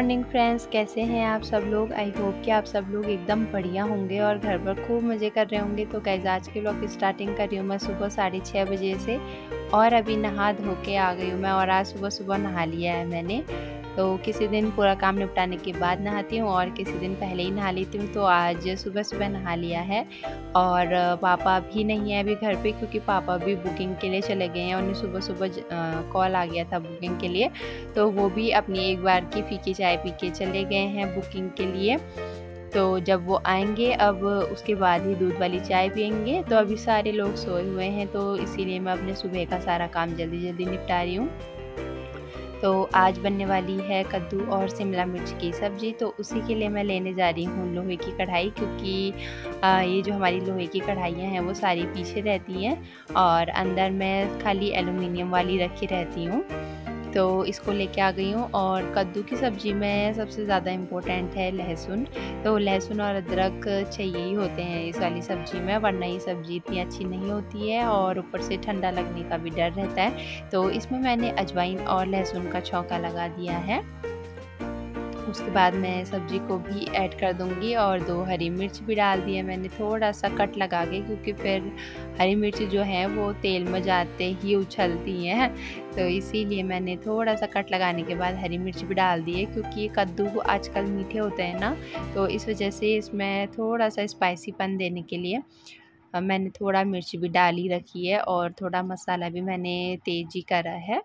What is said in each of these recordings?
Morning friends, कैसे हैं आप सब लोग। आई होप कि आप सब लोग एकदम बढ़िया होंगे और घर पर खूब मज़े कर रहे होंगे। तो गाइस, आज के व्लॉग की स्टार्टिंग कर रही हूँ मैं सुबह 6:30 बजे से। और अभी नहा धो के आ गई हूँ मैं, और आज सुबह सुबह नहा लिया है मैंने। तो किसी दिन पूरा काम निपटाने के बाद नहाती हूँ और किसी दिन पहले ही नहा लेती हूँ। तो आज सुबह सुबह नहा लिया है। और पापा भी नहीं है अभी घर पे, क्योंकि पापा भी बुकिंग के लिए चले गए हैं। उन्हें सुबह सुबह कॉल आ गया था बुकिंग के लिए, तो वो भी अपनी एक बार की फीकी चाय पी के चले गए हैं बुकिंग के लिए। तो जब वो आएंगे अब उसके बाद ही दूध वाली चाय पियेंगे। तो अभी सारे लोग सोए हुए हैं, तो इसीलिए मैं अपने सुबह का सारा काम जल्दी जल्दी निपटा रही हूँ। तो आज बनने वाली है कद्दू और शिमला मिर्च की सब्ज़ी। तो उसी के लिए मैं लेने जा रही हूँ लोहे की कढ़ाई, क्योंकि ये जो हमारी लोहे की कढ़ाइयाँ हैं वो सारी पीछे रहती हैं और अंदर मैं खाली एलुमिनियम वाली रखी रहती हूँ। तो इसको लेके आ गई हूँ। और कद्दू की सब्ज़ी में सबसे ज़्यादा इम्पोर्टेंट है लहसुन। तो लहसुन और अदरक चाहिए ही होते हैं इस वाली सब्ज़ी में, वरना ये सब्ज़ी इतनी अच्छी नहीं होती है और ऊपर से ठंडा लगने का भी डर रहता है। तो इसमें मैंने अजवाइन और लहसुन का छौंका लगा दिया है। उसके बाद मैं सब्ज़ी को भी ऐड कर दूंगी और 2 हरी मिर्च भी डाल दी है मैंने, थोड़ा सा कट लगा के, क्योंकि फिर हरी मिर्च जो है वो तेल में जाते ही उछलती हैं। तो इसीलिए मैंने थोड़ा सा कट लगाने के बाद हरी मिर्च भी डाल दी है, क्योंकि कद्दू आजकल मीठे होते हैं ना, तो इस वजह से इसमें थोड़ा सा स्पाइसीपन देने के लिए मैंने थोड़ा मिर्च भी डाली रखी है और थोड़ा मसाला भी मैंने तेज़ ही करा है।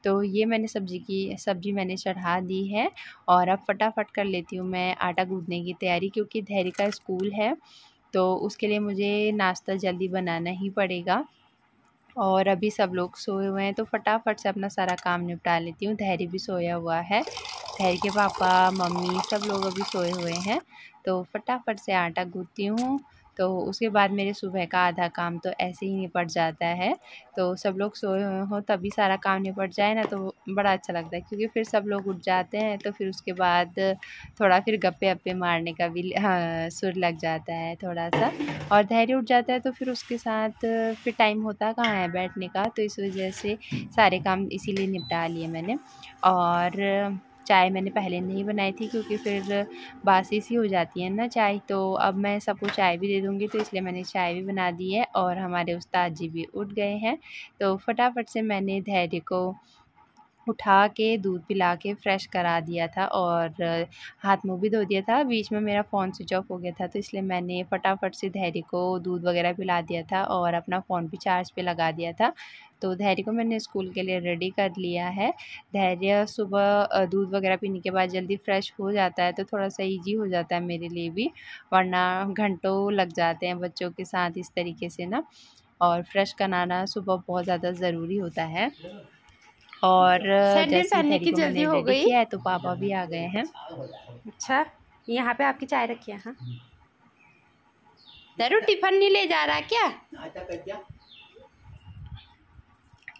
तो ये मैंने सब्ज़ी मैंने चढ़ा दी है। और अब फटाफट कर लेती हूँ मैं आटा गूँथने की तैयारी, क्योंकि धैर्य का स्कूल है, तो उसके लिए मुझे नाश्ता जल्दी बनाना ही पड़ेगा। और अभी सब लोग सोए हुए हैं, तो फटाफट से अपना सारा काम निपटा लेती हूँ। धैर्य भी सोया हुआ है, धैर्य के पापा मम्मी सब लोग अभी सोए हुए हैं। तो फटाफट से आटा गूँथती हूँ। तो उसके बाद मेरे सुबह का आधा काम तो ऐसे ही निपट जाता है। तो सब लोग सोए हुए हों तभी सारा काम निपट जाए ना, तो बड़ा अच्छा लगता है, क्योंकि फिर सब लोग उठ जाते हैं। तो फिर उसके बाद थोड़ा फिर गप्पे अप्पे मारने का भी सुर लग जाता है थोड़ा सा। और धैर्य उठ जाता है तो फिर उसके साथ फिर टाइम होता कहाँ है बैठने का। तो इस वजह से सारे काम इसीलिए निपटा लिए मैंने। और चाय मैंने पहले नहीं बनाई थी, क्योंकि फिर बासी सी हो जाती है ना चाय। तो अब मैं सबको चाय भी दे दूँगी, तो इसलिए मैंने चाय भी बना दी है। और हमारे उस्ताद जी भी उठ गए हैं, तो फटाफट से मैंने धैर्य को उठा के दूध पिला के फ्रेश करा दिया था और हाथ मुँह भी धो दिया था। बीच में मेरा फ़ोन स्विच ऑफ हो गया था, तो इसलिए मैंने फटाफट से धैर्य को दूध वगैरह पिला दिया था और अपना फ़ोन भी चार्ज पे लगा दिया था। तो धैर्य को मैंने स्कूल के लिए रेडी कर लिया है। धैर्य सुबह दूध वगैरह पीने के बाद जल्दी फ्रेश हो जाता है, तो थोड़ा-सा ईज़ी हो जाता है मेरे लिए भी, वरना घंटों लग जाते हैं बच्चों के साथ इस तरीके से ना। और फ्रेश कराना सुबह बहुत ज़्यादा ज़रूरी होता है। और सैंडल जैसे ही पहनने धैर्य की को जल्दी मैंने हो रेडी गई। किया है, तो पापा भी आ गए हैं। अच्छा, यहाँ पे आपकी चाय रखी है। हाँ, जरूर टिफिन नहीं ले जा रहा क्या?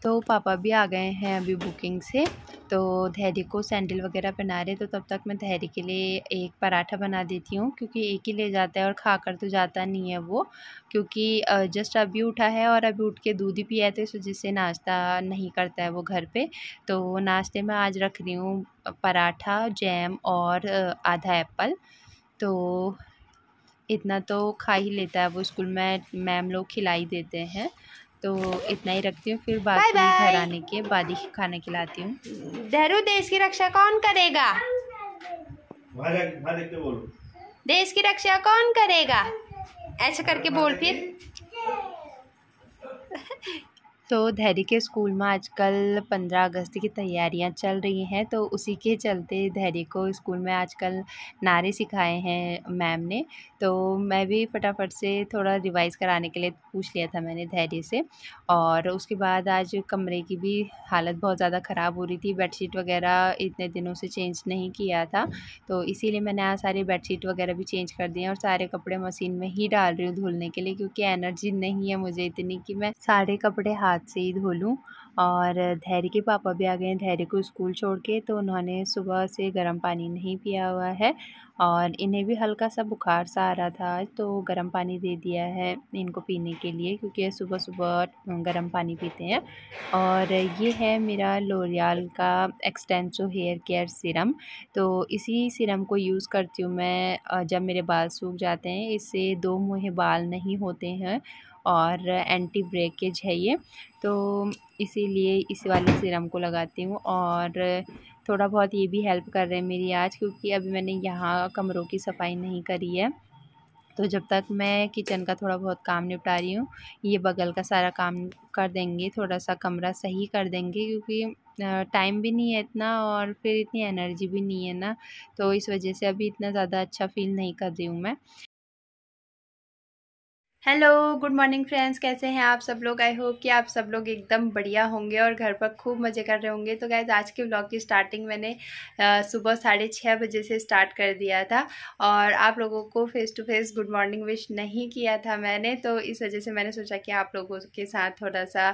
तो पापा भी आ गए हैं अभी बुकिंग से। तो धैर्य को सैंडल वगैरह पहना रहे, तो तब तक मैं धैर्य के लिए एक पराठा बना देती हूँ, क्योंकि एक ही ले जाता है और खाकर तो जाता नहीं है वो, क्योंकि जस्ट अभी उठा है और अभी उठ के दूध ही पिया है, तो इस वजह से नाश्ता नहीं करता है वो घर पे। तो नाश्ते में आज रख रही हूँ पराठा, जैम और आधा एप्पल। तो इतना तो खा ही लेता है वो, स्कूल में मैम लोग खिला ही देते हैं। तो इतना ही रखती हूँ, फिर बाय बाकी घर बाय। आने के बाद ही खाना खिलाती हूँ। धैर्य, देश की रक्षा कौन करेगा? देश की रक्षा कौन करेगा? ऐसे करके बोल फिर। तो धैर्य के स्कूल में आजकल 15 अगस्त की तैयारियां चल रही हैं, तो उसी के चलते धैर्य को स्कूल में आजकल नारे सिखाए हैं मैम ने। तो मैं भी फटाफट से थोड़ा रिवाइज़ कराने के लिए पूछ लिया था मैंने धैर्य से। और उसके बाद आज कमरे की भी हालत बहुत ज़्यादा ख़राब हो रही थी, बेडशीट वगैरह इतने दिनों से चेंज नहीं किया था, तो इसीलिए मैंने आज सारी बेडशीट वगैरह भी चेंज कर दिए और सारे कपड़े मशीन में ही डाल रही हूँ धुलने के लिए, क्योंकि एनर्जी नहीं है मुझे इतनी कि मैं सारे कपड़े हाथ से ही धो लूँ। और धैर्य के पापा भी आ गए हैं धैर्य को स्कूल छोड़ के, तो उन्होंने सुबह से गर्म पानी नहीं पिया हुआ है और इन्हें भी हल्का सा बुखार सा आ रहा था आज, तो गर्म पानी दे दिया है इनको पीने के लिए क्योंकि ये सुबह सुबह गर्म पानी पीते हैं। और ये है मेरा लोरियल का एक्सटेंसो हेयर केयर सीरम, तो इसी सीरम को यूज़ करती हूँ मैं जब मेरे बाल सूख जाते हैं। इससे दो मुँहे बाल नहीं होते हैं और एंटी ब्रेकेज है ये, तो इसीलिए इस वाले सीरम को लगाती हूँ। और थोड़ा बहुत ये भी हेल्प कर रहे हैं मेरी आज, क्योंकि अभी मैंने यहाँ कमरों की सफाई नहीं करी है, तो जब तक मैं किचन का थोड़ा बहुत काम निपटा रही हूँ ये बगल का सारा काम कर देंगे, थोड़ा सा कमरा सही कर देंगे क्योंकि टाइम भी नहीं है इतना और फिर इतनी एनर्जी भी नहीं है ना, तो इस वजह से अभी इतना ज़्यादा अच्छा फील नहीं कर रही हूँ मैं। हेलो, गुड मॉर्निंग फ्रेंड्स, कैसे हैं आप सब लोग। आई होप कि आप सब लोग एकदम बढ़िया होंगे और घर पर खूब मज़े कर रहे होंगे। तो गाइस, आज के व्लॉग की स्टार्टिंग मैंने सुबह 6:30 बजे से स्टार्ट कर दिया था और आप लोगों को face to face good morning wish नहीं किया था मैंने, तो इस वजह से मैंने सोचा कि आप लोगों के साथ थोड़ा सा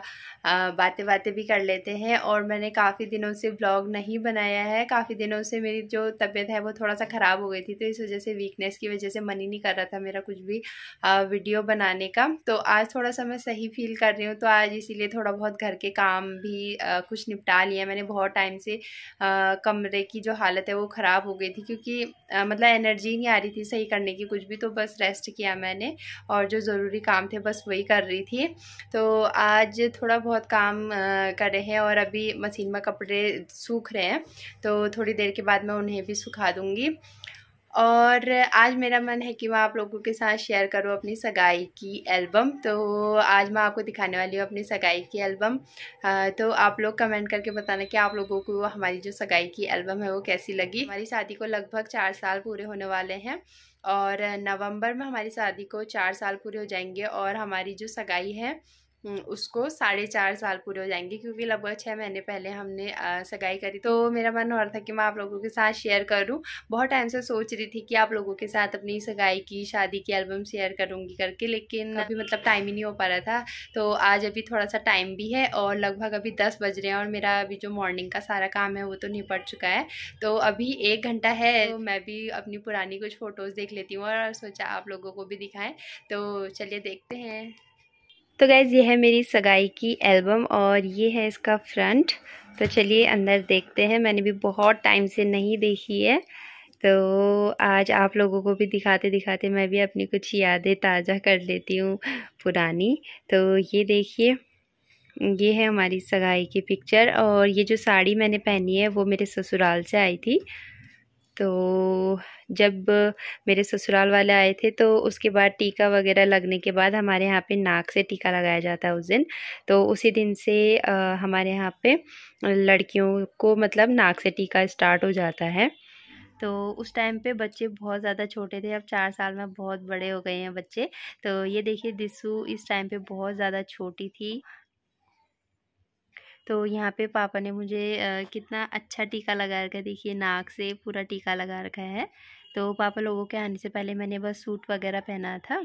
बातें भी कर लेते हैं। और मैंने काफ़ी दिनों से व्लॉग नहीं बनाया है, काफ़ी दिनों से मेरी जो तबीयत है वो थोड़ा सा ख़राब हो गई थी, तो इस वजह से वीकनेस की वजह से मन ही नहीं कर रहा था मेरा कुछ भी वीडियो बनाने का। तो आज थोड़ा सा मैं सही फील कर रही हूँ, तो आज इसीलिए थोड़ा बहुत घर के काम भी कुछ निपटा लिया मैंने। बहुत टाइम से कमरे की जो हालत है वो ख़राब हो गई थी क्योंकि मतलब एनर्जी नहीं आ रही थी सही करने की कुछ भी, तो बस रेस्ट किया मैंने और जो ज़रूरी काम थे बस वही कर रही थी। तो आज थोड़ा बहुत काम कर रहे हैं और अभी मशीन में कपड़े सूख रहे हैं, तो थोड़ी देर के बाद मैं उन्हें भी सुखा दूँगी। और आज मेरा मन है कि मैं आप लोगों के साथ शेयर करूं अपनी सगाई की एल्बम, तो आज मैं आपको दिखाने वाली हूँ अपनी सगाई की एल्बम। तो आप लोग कमेंट करके बताना कि आप लोगों को हमारी जो सगाई की एल्बम है वो कैसी लगी। हमारी शादी को लगभग 4 साल पूरे होने वाले हैं और नवंबर में हमारी शादी को 4 साल पूरे हो जाएंगे और हमारी जो सगाई है उसको 4.5 साल पूरे हो जाएंगे क्योंकि लगभग 6 महीने पहले हमने सगाई करी। तो मेरा मन हो रहा था कि मैं आप लोगों के साथ शेयर करूं। बहुत टाइम से सोच रही थी कि आप लोगों के साथ अपनी सगाई की शादी की एल्बम शेयर करूंगी करके, लेकिन अभी मतलब टाइम ही नहीं हो पा रहा था। तो आज अभी थोड़ा सा टाइम भी है और लगभग अभी 10 बज रहे हैं और मेरा अभी जो मॉर्निंग का सारा काम है वो तो निपट चुका है। तो अभी 1 घंटा है, तो मैं भी अपनी पुरानी कुछ फ़ोटोज़ देख लेती हूँ और सोचा आप लोगों को भी दिखाएं। तो चलिए देखते हैं। तो गाइज़, ये है मेरी सगाई की एल्बम और ये है इसका फ्रंट। तो चलिए अंदर देखते हैं, मैंने भी बहुत टाइम से नहीं देखी है, तो आज आप लोगों को भी दिखाते दिखाते मैं भी अपनी कुछ यादें ताज़ा कर लेती हूँ पुरानी। तो ये देखिए, ये है हमारी सगाई की पिक्चर और ये जो साड़ी मैंने पहनी है वो मेरे ससुराल से आई थी। तो जब मेरे ससुराल वाले आए थे तो उसके बाद टीका वगैरह लगने के बाद हमारे यहाँ पे नाक से टीका लगाया जाता है उस दिन। तो उसी दिन से हमारे यहाँ पे लड़कियों को मतलब नाक से टीका स्टार्ट हो जाता है। तो उस टाइम पे बच्चे बहुत ज़्यादा छोटे थे, अब 4 साल में बहुत बड़े हो गए हैं बच्चे। तो ये देखिए दिसू इस टाइम पे बहुत ज़्यादा छोटी थी। तो यहाँ पे पापा ने मुझे कितना अच्छा टीका लगा रखा है, देखिए नाक से पूरा टीका लगा रखा है। तो पापा लोगों के आने से पहले मैंने बस सूट वगैरह पहना था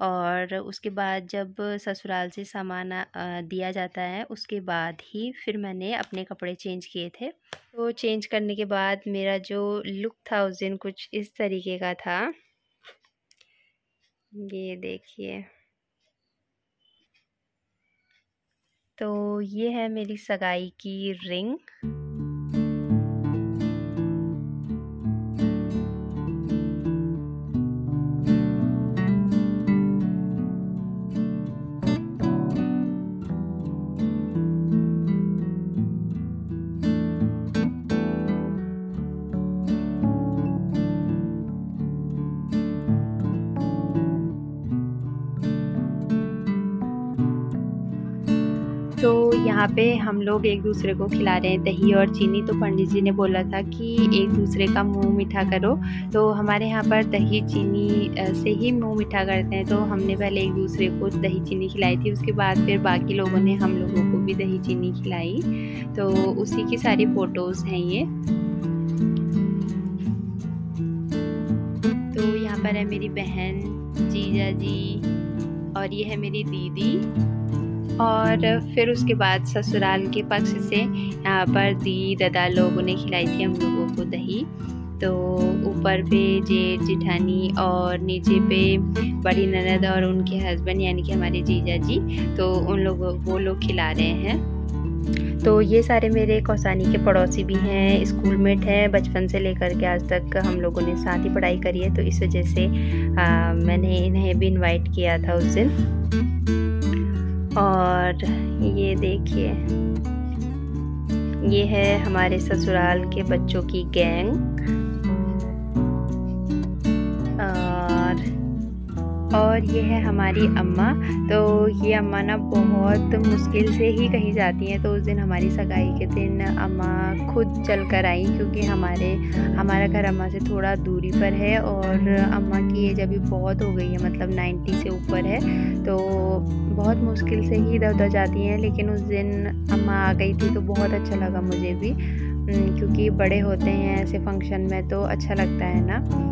और उसके बाद जब ससुराल से सामान दिया जाता है उसके बाद ही फिर मैंने अपने कपड़े चेंज किए थे। तो चेंज करने के बाद मेरा जो लुक था उस दिन कुछ इस तरीके का था, ये देखिए। तो ये है मेरी सगाई की रिंग। तो यहाँ पे हम लोग एक दूसरे को खिला रहे हैं दही और चीनी। तो पंडित जी ने बोला था कि एक दूसरे का मुंह मीठा करो, तो हमारे यहाँ पर दही चीनी से ही मुंह मीठा करते हैं। तो हमने पहले एक दूसरे को दही चीनी खिलाई थी, उसके बाद फिर बाकी लोगों ने हम लोगों को भी दही चीनी खिलाई। तो उसी की सारी फ़ोटोज़ हैं ये। तो यहाँ पर है मेरी बहन, जीजा जी और ये है मेरी दीदी। और फिर उसके बाद ससुराल के पक्ष से यहाँ पर दी दादा लोगों ने खिलाई थी हम लोगों को दही। तो ऊपर पे जेठ जेठानी और नीचे पे बड़ी ननद और उनके हस्बैंड यानी कि हमारे जीजा जी, तो वो लोग खिला रहे हैं। तो ये सारे मेरे कौसानी के पड़ोसी भी हैं, स्कूलमेट हैं, बचपन से लेकर के आज तक हम लोगों ने साथ ही पढ़ाई करी है, तो इस वजह से मैंने इन्हें भी इनवाइट किया था उस दिन। और ये देखिए, ये है हमारे ससुराल के बच्चों की गैंग। और ये है हमारी अम्मा। तो ये अम्मा ना बहुत मुश्किल से ही कहीं जाती हैं, तो उस दिन हमारी सगाई के दिन अम्मा खुद चल कर आई, क्योंकि हमारा घर अम्मा से थोड़ा दूरी पर है और अम्मा की एज अभी बहुत हो गई है, मतलब 90 से ऊपर है, तो बहुत मुश्किल से ही इधर उधर जाती हैं। लेकिन उस दिन अम्मा आ गई थी तो बहुत अच्छा लगा मुझे भी, क्योंकि बड़े होते हैं ऐसे फंक्शन में तो अच्छा लगता है ना।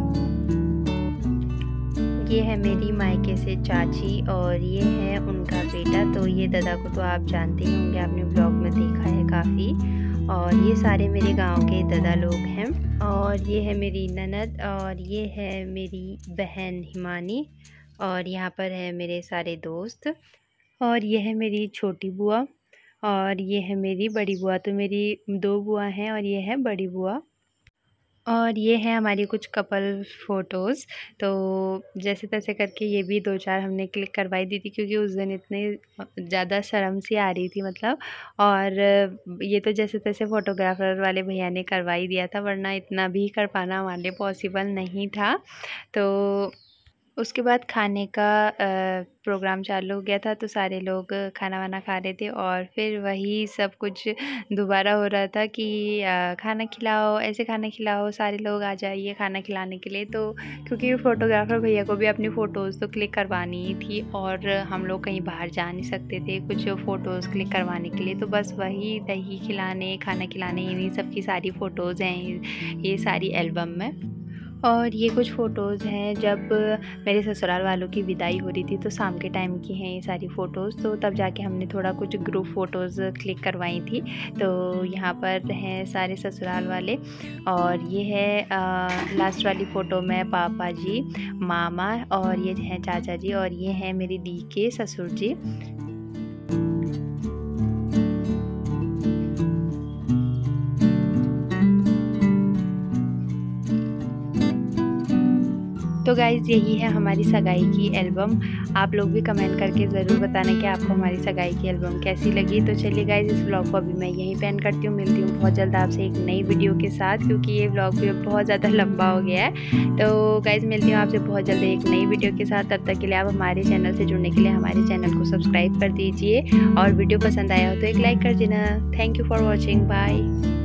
ये है मेरी मायके से चाची और ये है उनका बेटा। तो ये दादा को तो आप जानते ही होंगे, आपने ब्लॉग में देखा है काफ़ी। और ये सारे मेरे गांव के दादा लोग हैं। और ये है मेरी ननद और ये है मेरी बहन हिमानी। और यहाँ पर है मेरे सारे दोस्त। और ये है मेरी छोटी बुआ और ये है मेरी बड़ी बुआ। तो मेरी 2 बुआ हैं और ये है बड़ी बुआ। और ये है हमारी कुछ कपल फ़ोटोज़। तो जैसे तैसे करके ये भी 2-4 हमने क्लिक करवाई दी थी, क्योंकि उस दिन इतनी ज़्यादा शर्म सी आ रही थी मतलब। और ये तो जैसे तैसे फ़ोटोग्राफ़र वाले भैया ने करवाई दिया था, वरना इतना भी कर पाना हमारे लिए पॉसिबल नहीं था। तो उसके बाद खाने का प्रोग्राम चालू हो गया था, तो सारे लोग खाना वाना खा रहे थे और फिर वही सब कुछ दोबारा हो रहा था कि खाना खिलाओ, ऐसे खाना खिलाओ, सारे लोग आ जाइए खाना खिलाने के लिए। तो क्योंकि फ़ोटोग्राफ़र भैया को भी अपनी फ़ोटोज़ तो क्लिक करवानी ही थी और हम लोग कहीं बाहर जा नहीं सकते थे कुछ फ़ोटोज़ क्लिक करवाने के लिए, तो बस वही दही खिलाने, खाना खिलाने, इन्हीं सब की सारी फ़ोटोज़ हैं ये सारी एल्बम में। और ये कुछ फ़ोटोज़ हैं जब मेरे ससुराल वालों की विदाई हो रही थी, तो शाम के टाइम की हैं ये सारी फ़ोटोज़। तो तब जाके हमने थोड़ा कुछ ग्रुप फ़ोटोज़ क्लिक करवाई थी। तो यहाँ पर हैं सारे ससुराल वाले। और ये है लास्ट वाली फ़ोटो में पापा जी, मामा और ये हैं चाचा जी और ये हैं मेरी दी के ससुर जी। तो गाइज़ यही है हमारी सगाई की एल्बम। आप लोग भी कमेंट करके ज़रूर बताना कि आपको हमारी सगाई की एल्बम कैसी लगी। तो चलिए गाइज़, इस व्लॉग को अभी मैं यहीं पे एंड करती हूँ। मिलती हूँ बहुत जल्द आपसे एक नई वीडियो के साथ, क्योंकि ये व्लॉग भी बहुत ज़्यादा लंबा हो गया है। तो गाइज़ मिलती हूँ आपसे बहुत जल्द एक नई वीडियो के साथ। तब तक के लिए आप हमारे चैनल से जुड़ने के लिए हमारे चैनल को सब्सक्राइब कर दीजिए और वीडियो पसंद आया हो तो एक लाइक कर देना। Thank you for watching, bye.